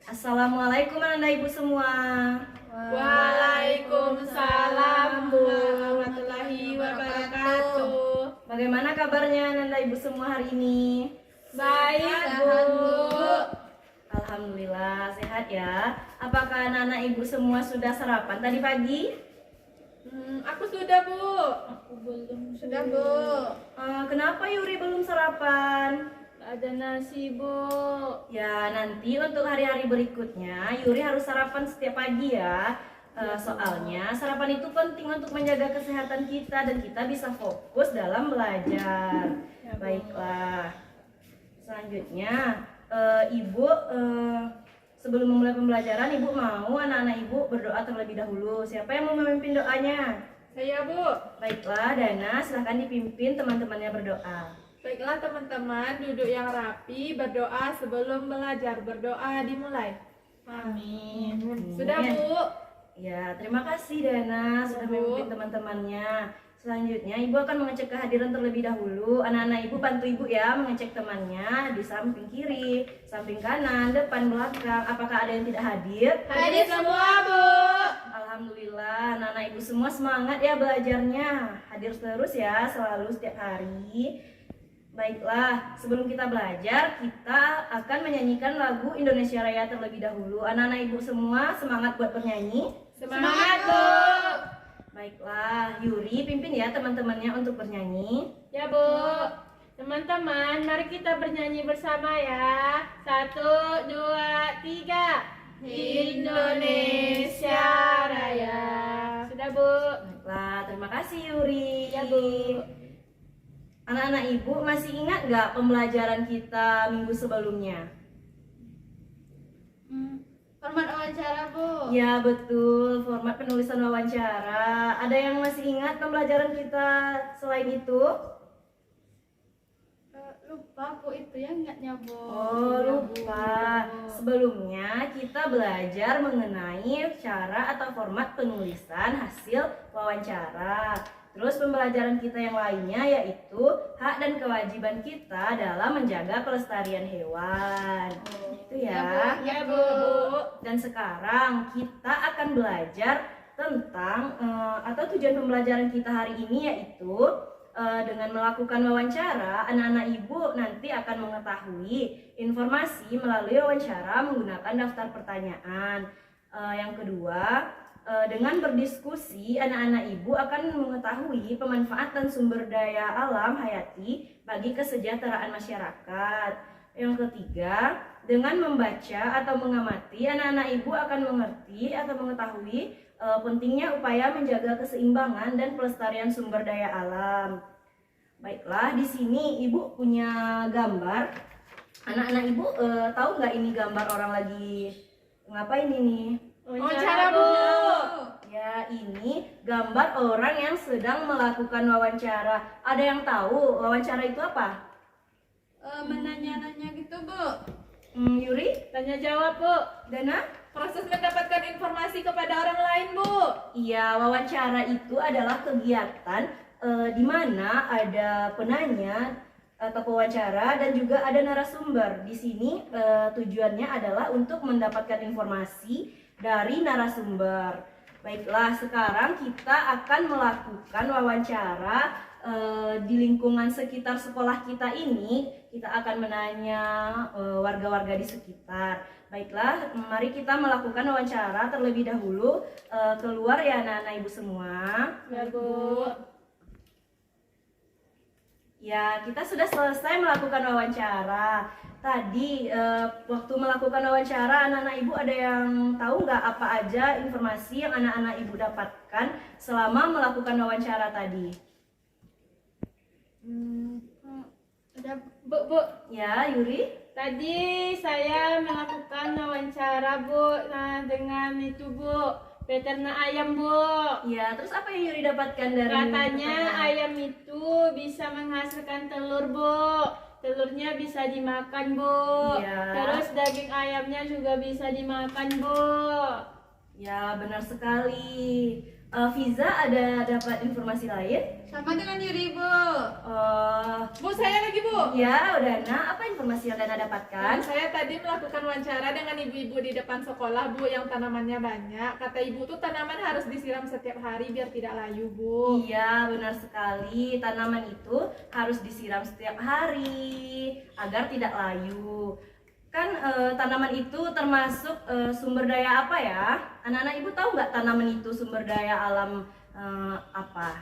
Assalamualaikum anak ibu semua. Waalaikumsalam warahmatullahi wabarakatuh. Bagaimana kabarnya anak ibu semua hari ini? Baik, Bu. Alhamdulillah sehat ya. Apakah anak-anak ibu semua sudah sarapan tadi pagi? Aku sudah, Bu. Aku belum. Sudah, Bu. Kenapa Yuri belum sarapan? Ada nasi, Bu. Ya, nanti untuk hari-hari berikutnya Yuri harus sarapan setiap pagi ya. Soalnya sarapan itu penting untuk menjaga kesehatan kita dan kita bisa fokus dalam belajar. Ya, Bu. Baiklah. Selanjutnya, Ibu sebelum memulai pembelajaran, Ibu mau anak-anak Ibu berdoa terlebih dahulu. Siapa yang mau memimpin doanya? Saya, Bu. Baiklah, Dana, silahkan dipimpin teman-temannya berdoa. Baiklah, teman-teman, duduk yang rapi, berdoa sebelum belajar. Berdoa dimulai. Amin. Sudah, Bu. Ya, terima kasih Dana sudah Bu. memimpin teman-temannya. Selanjutnya, Ibu akan mengecek kehadiran terlebih dahulu. Anak-anak Ibu bantu Ibu ya mengecek temannya di samping kiri, samping kanan, depan, belakang. Apakah ada yang tidak hadir? Hadir semua, Bu. Alhamdulillah, anak-anak Ibu semua semangat ya belajarnya. Hadir terus ya, selalu setiap hari. Baiklah, sebelum kita belajar, kita akan menyanyikan lagu Indonesia Raya terlebih dahulu. Anak-anak Ibu semua semangat buat bernyanyi. Semangat, Bu. Baiklah, Yuri pimpin ya teman-temannya untuk bernyanyi. Ya, Bu. Teman-teman, mari kita bernyanyi bersama ya. 1, 2, 3. Indonesia Raya. Sudah, Bu. Baiklah, terima kasih Yuri. Ya, Bu. Anak-anak Ibu masih ingat nggak pembelajaran kita minggu sebelumnya? Format wawancara, Bu. Ya betul, format penulisan wawancara. Ada yang masih ingat pembelajaran kita selain itu? Lupa, Bu, itu ya ingatnya, Bu. Oh, Ya, lupa. Bu. Sebelumnya kita belajar mengenai cara atau format penulisan hasil wawancara. Terus pembelajaran kita yang lainnya yaitu hak dan kewajiban kita dalam menjaga kelestarian hewan. Itu ya. Ya, Bu. Dan sekarang kita akan belajar tentang atau tujuan pembelajaran kita hari ini yaitu dengan melakukan wawancara, anak-anak Ibu nanti akan mengetahui informasi melalui wawancara menggunakan daftar pertanyaan. Yang kedua, dengan berdiskusi, anak-anak Ibu akan mengetahui pemanfaatan sumber daya alam hayati bagi kesejahteraan masyarakat. Yang ketiga, dengan membaca atau mengamati, anak-anak Ibu akan mengerti atau mengetahui pentingnya upaya menjaga keseimbangan dan pelestarian sumber daya alam. Baiklah, di sini Ibu punya gambar. Anak-anak Ibu tahu nggak ini gambar orang lagi ngapain ini? Wawancara, Bu. Ya, ini gambar orang yang sedang melakukan wawancara. Ada yang tahu wawancara itu apa? Menanya-nanya gitu, Bu. Yuri? Tanya jawab, Bu. Dana? Proses mendapatkan informasi kepada orang lain, Bu. Iya, wawancara itu adalah kegiatan di mana ada penanya atau pewawancara dan juga ada narasumber. Di sini tujuannya adalah untuk mendapatkan informasi dari narasumber. Baiklah, sekarang kita akan melakukan wawancara di lingkungan sekitar sekolah kita ini. Kita akan menanya warga-warga di sekitar. Baiklah, mari kita melakukan wawancara terlebih dahulu. Keluar ya anak-anak Ibu semua. Ya, Bu. Ya, kita sudah selesai melakukan wawancara. Tadi waktu melakukan wawancara, anak-anak Ibu ada yang tahu nggak apa aja informasi yang anak-anak Ibu dapatkan selama melakukan wawancara tadi? Ada, Bu. Ya, Yuri? Tadi saya melakukan wawancara, Bu, dengan itu, Bu, peternak ayam, Bu. Ya, terus apa yang Yuri dapatkan dari Katanya pertanyaan? ayam itu bisa menghasilkan telur, Bu. Telurnya bisa dimakan, Bu. Iya. Terus daging ayamnya juga bisa dimakan, Bu. Ya, benar sekali. Fiza ada dapat informasi lain? Sama dengan Yuri, Bu. Bu, saya lagi, Bu. Ya, Dana, apa informasi yang Dana dapatkan? Saya tadi melakukan wawancara dengan ibu-ibu di depan sekolah, Bu, yang tanamannya banyak. Kata ibu tuh tanaman harus disiram setiap hari biar tidak layu, Bu. Iya, benar sekali. Tanaman itu harus disiram setiap hari agar tidak layu. Kan tanaman itu termasuk sumber daya apa ya? Anak-anak ibu tahu nggak tanaman itu sumber daya alam apa?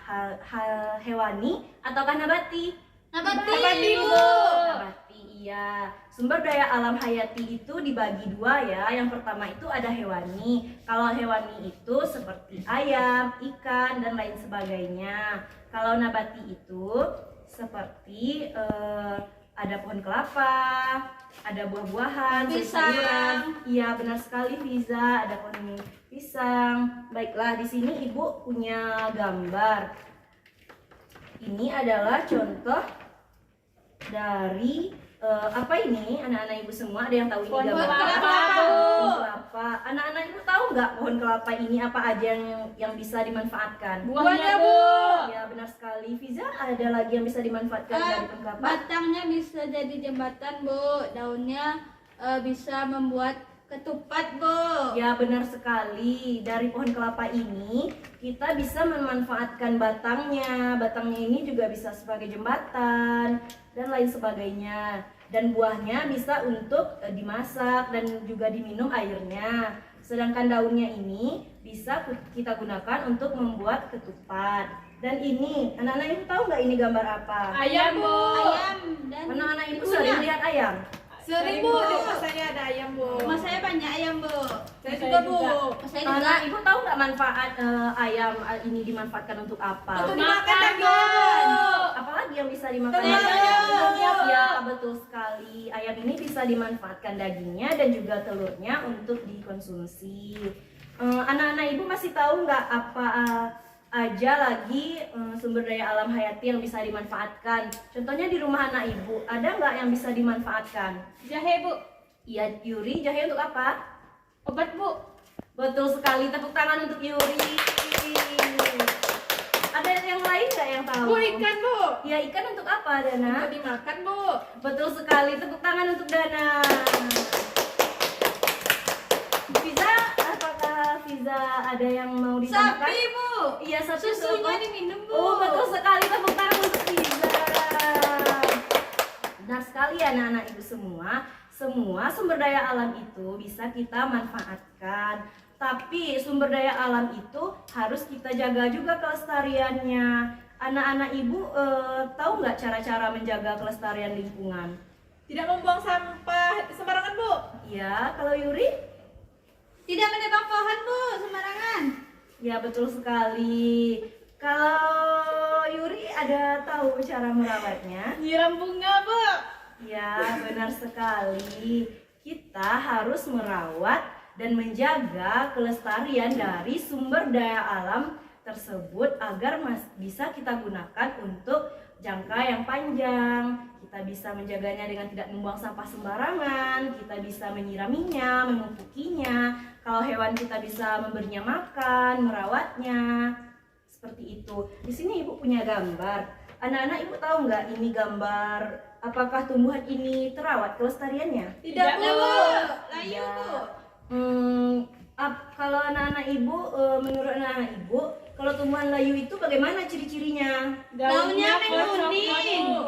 Hewani ataukah nabati? Nabati, Bu. Nabati, iya. Sumber daya alam hayati itu dibagi dua ya. Yang pertama itu ada hewani. Kalau hewani itu seperti ayam, ikan, dan lain sebagainya. Kalau nabati itu seperti ada pohon kelapa, ada buah-buahan, Pisang. sayuran. Iya, benar sekali Fiza, ada pohon pisang. Baiklah, di sini Ibu punya gambar. Ini adalah contoh dari apa ini? Anak-anak Ibu semua ada yang tahu ini Pohon gambar apa? kelapa, Bu. Pohon kelapa. Anak-anak Ibu tahu nggak pohon kelapa ini apa aja yang bisa dimanfaatkan? Buahnya, Bu. Ya, benar sekali. Fiza, ada lagi yang bisa dimanfaatkan dari pohon kelapa? Batangnya bisa jadi jembatan, Bu. Daunnya bisa membuat ketupat, Bu. Ya, benar sekali. Dari pohon kelapa ini kita bisa memanfaatkan batangnya. Batangnya ini juga bisa sebagai jembatan dan lain sebagainya. Dan buahnya bisa untuk dimasak dan juga diminum airnya. Sedangkan daunnya ini bisa kita gunakan untuk membuat ketupat. Dan ini, anak-anak ibu tahu nggak ini gambar apa? Ayam, Bu. Ayam dan Anak-anak ibu sering lihat ayam? Sering, Bu. Di rumah saya ada ayam, Bu. rumah saya banyak ayam, Bu. Saya juga, Bu. Rumah saya juga. Anak ibu tahu nggak manfaat ayam ini dimanfaatkan untuk apa? Untuk dimakan daging. Apalagi yang bisa dimakan Telur. ayam? Ya, betul sekali. Ayam ini bisa dimanfaatkan dagingnya dan juga telurnya untuk dikonsumsi. Anak-anak ibu masih tahu nggak apa aja lagi sumber daya alam hayati yang bisa dimanfaatkan? Contohnya di rumah anak ibu, ada nggak yang bisa dimanfaatkan? Jahe, Bu. Iya, Yuri, jahe untuk apa? Obat, Bu. Betul sekali, tepuk tangan untuk Yuri. Ada yang lain nggak yang tahu? Bu, ikan, Bu. Ya, ikan untuk apa, Dana? Untuk dimakan, Bu. Betul sekali, tepuk tangan untuk Dana. Fiza, apakah Fiza ada yang mau ditambahkan? Sapi, Bu. Iya, sapi Susunya untuk apa? diminum, Bu. Oh, betul sekali, tepuk tangan untuk Fiza. Benar sekali anak-anak ibu semua. Semua sumber daya alam itu bisa kita manfaatkan. Tapi sumber daya alam itu harus kita jaga juga kelestariannya. Anak-anak ibu tahu nggak cara-cara menjaga kelestarian lingkungan? Tidak membuang sampah sembarangan, Bu. Ya, kalau Yuri? Tidak menebang pohon, Bu, sembarangan. Ya, betul sekali. Kalau Yuri ada tahu cara merawatnya? Nyiram bunga, Bu. Ya, benar sekali. Kita harus merawat dan menjaga kelestarian dari sumber daya alam tersebut agar bisa kita gunakan untuk jangka yang panjang. Kita bisa menjaganya dengan tidak membuang sampah sembarangan, kita bisa menyiraminya, memupukinya. Kalau hewan kita bisa memberinya makan, merawatnya. Seperti itu. Di sini Ibu punya gambar. Anak-anak Ibu tahu nggak ini gambar apakah tumbuhan ini terawat kelestariannya? Tidak, Bu. Layu, Ya. Bu. Kalau anak-anak Ibu, menurut anak-anak Ibu, kalau tumbuhan layu itu bagaimana ciri-cirinya? Daunnya kosong, menguning. Bu.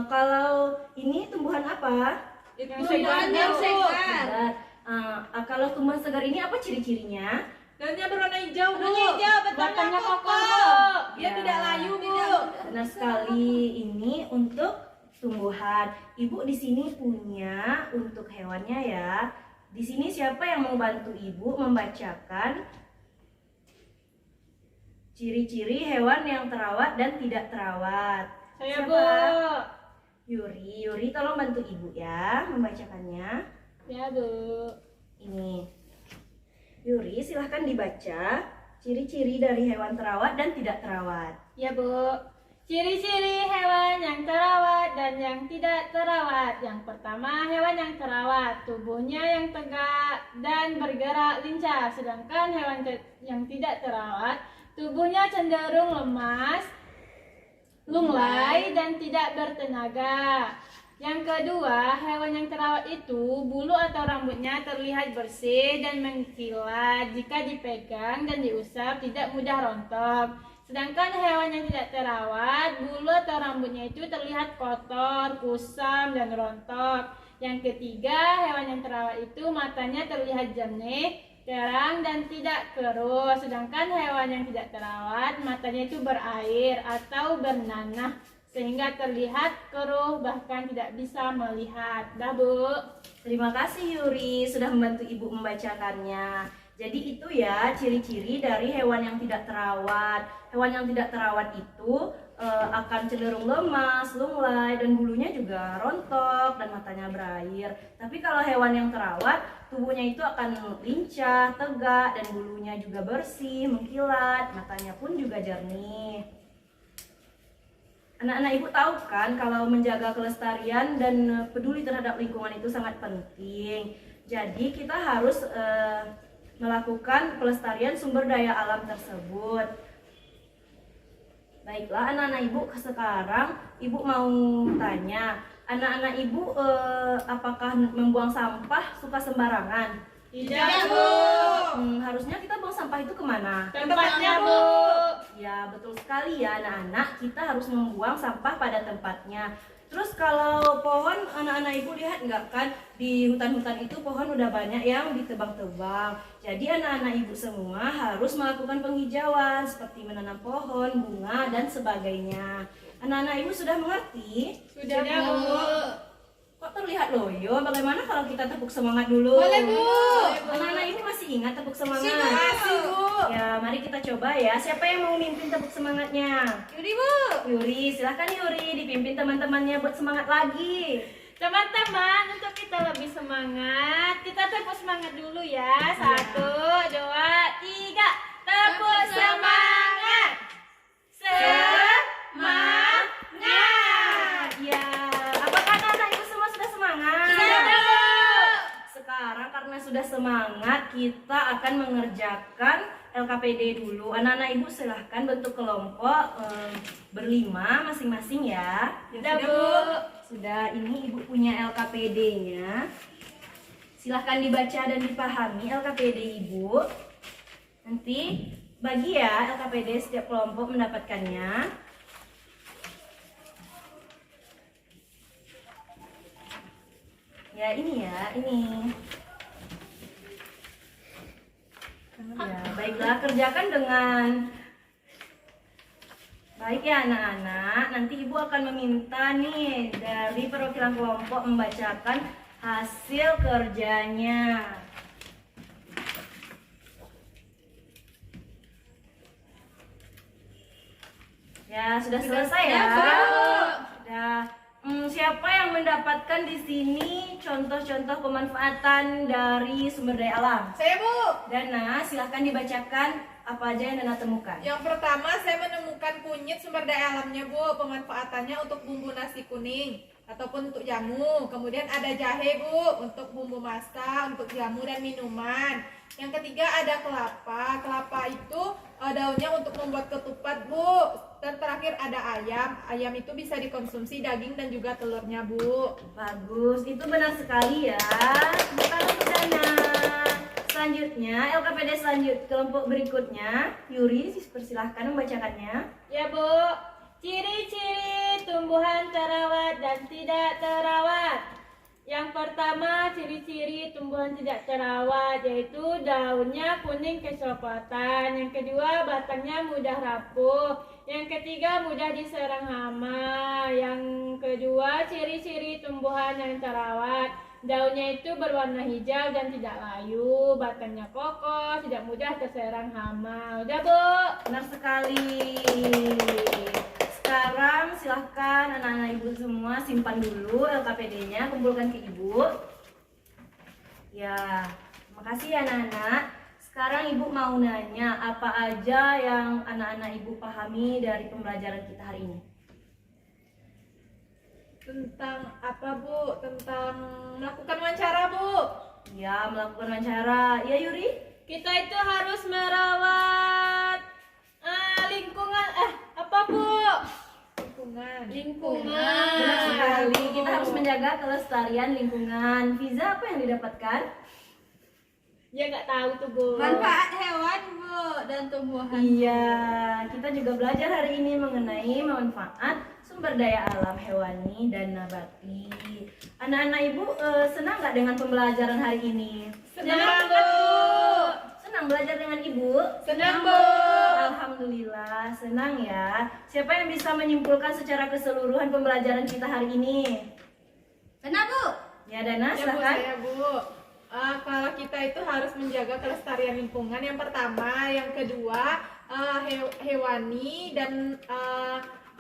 Kalau ini tumbuhan apa? Itu Tumbuhan yang segar. Kalau tumbuhan segar ini apa ciri-cirinya? Daunnya berwarna hijau, Bu. Warna hijau, batangnya kokoh. Dia Ya. tidak layu, Bu. Benar sekali, ini untuk tumbuhan. Ibu di sini punya untuk hewannya ya. Di sini siapa yang mau bantu Ibu membacakan ciri-ciri hewan yang terawat dan tidak terawat? Saya, Siapa? Bu. Yuri tolong bantu Ibu ya membacakannya. Ya, Bu. Ini. Yuri, silahkan dibaca ciri-ciri dari hewan terawat dan tidak terawat. Ya, Bu. Ciri-ciri hewan yang terawat dan yang tidak terawat. Yang pertama, hewan yang terawat, tubuhnya yang tegak dan bergerak lincah. Sedangkan hewan yang tidak terawat, tubuhnya cenderung lemas, lunglai, dan tidak bertenaga. Yang kedua, hewan yang terawat itu bulu atau rambutnya terlihat bersih dan mengkilat. Jika dipegang dan diusap tidak mudah rontok. Sedangkan hewan yang tidak terawat, bulu atau rambutnya itu terlihat kotor, kusam, dan rontok. Yang ketiga, hewan yang terawat itu matanya terlihat jernih, terang, dan tidak keruh. Sedangkan hewan yang tidak terawat, matanya itu berair atau bernanah, sehingga terlihat keruh, bahkan tidak bisa melihat. Dah, Bu. Terima kasih Yuri sudah membantu Ibu membacakannya. Jadi itu ya ciri-ciri dari hewan yang tidak terawat. Hewan yang tidak terawat itu akan cenderung lemas, lunglai, dan bulunya juga rontok dan matanya berair. Tapi kalau hewan yang terawat, tubuhnya itu akan lincah, tegak, dan bulunya juga bersih, mengkilat, matanya pun juga jernih. Anak-anak Ibu tahu kan kalau menjaga kelestarian dan peduli terhadap lingkungan itu sangat penting. Jadi kita harus melakukan pelestarian sumber daya alam tersebut. Baiklah anak-anak Ibu, sekarang Ibu mau tanya, anak-anak Ibu apakah membuang sampah suka sembarangan? Tidak, Bu. Harusnya kita buang sampah itu kemana? Tempatnya, Bu. Ya betul sekali ya anak-anak, kita harus membuang sampah pada tempatnya. Terus kalau pohon, anak-anak Ibu lihat nggak kan di hutan-hutan itu pohon udah banyak yang ditebang-tebang. Jadi anak-anak Ibu semua harus melakukan penghijauan seperti menanam pohon, bunga, dan sebagainya. Anak-anak Ibu sudah mengerti? Sudah, Bu. Kok terlihat loyo? Bagaimana kalau kita tepuk semangat dulu? Boleh, Bu. Anak-anak Ibu masih ingat tepuk semangat? Masih, Bu. Ya, mari kita coba ya. Siapa yang mau mimpin tepuk semangatnya? Yuri, Bu. Yuri, silahkan Yuri dipimpin teman-temannya buat semangat lagi. Teman-teman, untuk kita lebih semangat, kita tepuk semangat dulu ya. 1, 2, 3. Tepuk semangat. Semangat. Ya, apakah anak-anak Ibu semua sudah semangat? Sudah, Bu. Sekarang karena sudah semangat, kita akan mengerjakan LKPD dulu. Anak-anak Ibu silahkan bentuk kelompok berlima masing-masing ya. Sudah, Bu. Sudah, ini Ibu punya LKPD-nya. Silahkan dibaca dan dipahami LKPD Ibu. Nanti bagi ya LKPD setiap kelompok mendapatkannya. Ya ini ya, ini. Ya, baiklah kerjakan dengan baik ya anak-anak. Nanti Ibu akan meminta nih dari perwakilan kelompok membacakan hasil kerjanya. Ya, sudah selesai ya. Sudah. Siapa yang mendapatkan di sini contoh-contoh pemanfaatan dari sumber daya alam? Saya, Bu. Dana, silahkan dibacakan apa aja yang Dana temukan. Yang pertama saya menemukan kunyit sumber daya alamnya, Bu. Pemanfaatannya untuk bumbu nasi kuning ataupun untuk jamu. Kemudian ada jahe, Bu, untuk bumbu masak, untuk jamu dan minuman. Yang ketiga ada kelapa. Kelapa itu daunnya untuk membuat ketupat, Bu. Dan terakhir ada ayam. Ayam itu bisa dikonsumsi daging dan juga telurnya, Bu. Bagus, itu benar sekali ya. Bukan untuk Dana. Selanjutnya, LKPD selanjutnya, kelompok berikutnya, Yuri, persilahkan membacakannya. Ya, Bu. Ciri-ciri tumbuhan terawat dan tidak terawat. Yang pertama, ciri-ciri tumbuhan tidak terawat yaitu daunnya kuning kecoklatan. Yang kedua, batangnya mudah rapuh. Yang ketiga, mudah diserang hama. Yang kedua, ciri-ciri tumbuhan yang terawat, daunnya itu berwarna hijau dan tidak layu, batangnya kokoh, tidak mudah terserang hama. Udah, Bu? Benar sekali. Sekarang silahkan anak-anak Ibu semua simpan dulu LKPD-nya, kumpulkan ke Ibu. Ya, terima kasih ya anak-anak. Sekarang Ibu mau nanya apa aja yang anak-anak Ibu pahami dari pembelajaran kita hari ini. Tentang apa Bu? Tentang melakukan wawancara Bu. Ya, melakukan wawancara. Ya, Yuri? Kita itu harus merawat lingkungan. Apa Bu? Lingkungan. Benar sekali. Kita harus menjaga kelestarian lingkungan. Fiza, apa yang didapatkan? Ya nggak tahu tuh Bu. Manfaat hewan Bu dan tumbuhan. Iya, kita juga belajar hari ini mengenai manfaat sumber daya alam hewani dan nabati. Anak-anak ibu senang nggak dengan pembelajaran hari ini? Senang Bu. Senang belajar dengan ibu? Senang Bu. Alhamdulillah, senang ya. Siapa yang bisa menyimpulkan secara keseluruhan pembelajaran kita hari ini? Kenapa Bu? Ya, Dana, Ya Bu, silakan. saya Bu. Kalau kita itu harus menjaga kelestarian lingkungan yang pertama, yang kedua hewani dan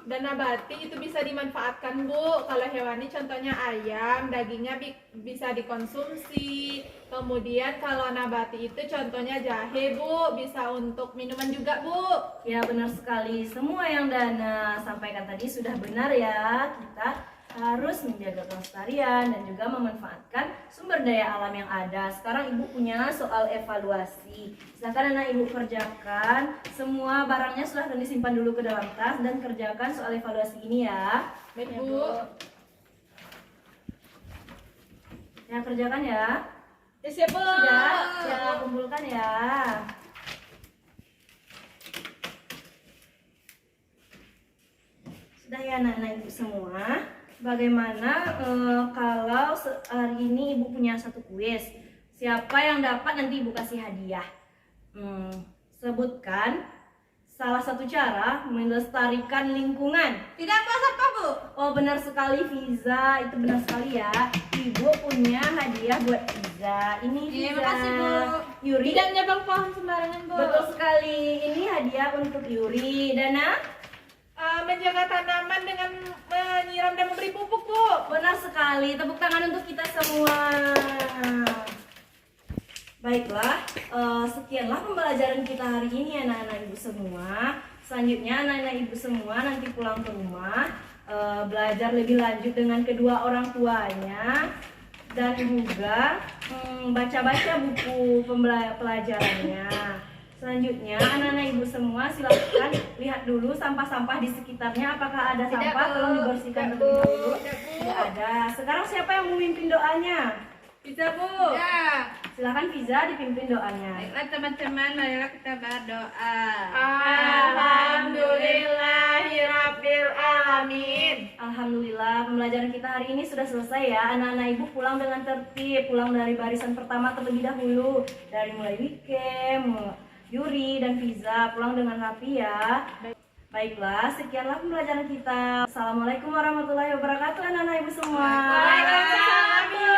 nabati itu bisa dimanfaatkan Bu. Kalau hewani contohnya ayam, dagingnya bisa dikonsumsi. Kemudian kalau nabati itu contohnya jahe Bu, bisa untuk minuman juga Bu. Ya, benar sekali. Semua yang Dana sampaikan tadi sudah benar ya. Kita harus menjaga kelestarian dan juga memanfaatkan sumber daya alam yang ada. Sekarang ibu punya soal evaluasi. Silakan anak ibu kerjakan. Semua barangnya silahkan disimpan dulu ke dalam tas dan kerjakan soal evaluasi ini ya. Baik Ya, Bu. Ya, kerjakan ya. Siap Bu. Sudah, ya kumpulkan ya. Sudah ya anak-anak ibu semua. Bagaimana kalau hari ini ibu punya satu kuis? Siapa yang dapat nanti ibu kasih hadiah? Sebutkan salah satu cara melestarikan lingkungan. Tidak puas apa Bu? Oh, benar sekali Fiza, itu benar sekali ya. Ibu punya hadiah buat Fiza. Ini Iya, Fiza. makasih, Bu. Yuri. Tidak menebang pohon sembarangan Bu. Betul sekali. Ini hadiah untuk Yuri. Dana? Menjaga tanaman dengan menyiram dan memberi pupuk Bu. Benar sekali. Tepuk tangan untuk kita semua. Baiklah, sekianlah pembelajaran kita hari ini anak-anak ibu semua. Selanjutnya anak-anak ibu semua nanti pulang ke rumah belajar lebih lanjut dengan kedua orang tuanya dan juga baca-baca buku pelajarannya. Selanjutnya anak-anak ibu semua silakan lihat dulu sampah-sampah di sekitarnya, apakah ada Tidak, sampah, Bu. tolong dibersihkan Tidak, terlebih Bu. dahulu. Tidak, Bu. Tidak ada. Sekarang siapa yang memimpin doanya? Bisa Bu. Ya. Silakan Fiza dipimpin doanya. Baiklah teman-teman, marilah kita berdoa. Alhamdulillahirabbil alamin. Alhamdulillah, pembelajaran kita hari ini sudah selesai ya. Anak-anak ibu pulang dengan tertib, pulang dari barisan pertama terlebih dahulu. Dari mulai Wike, Yuri, dan Fiza, pulang dengan rapi ya. Baiklah, sekianlah pembelajaran kita. Assalamualaikum warahmatullahi wabarakatuh anak-anak ibu semua. Waalaikumsalam.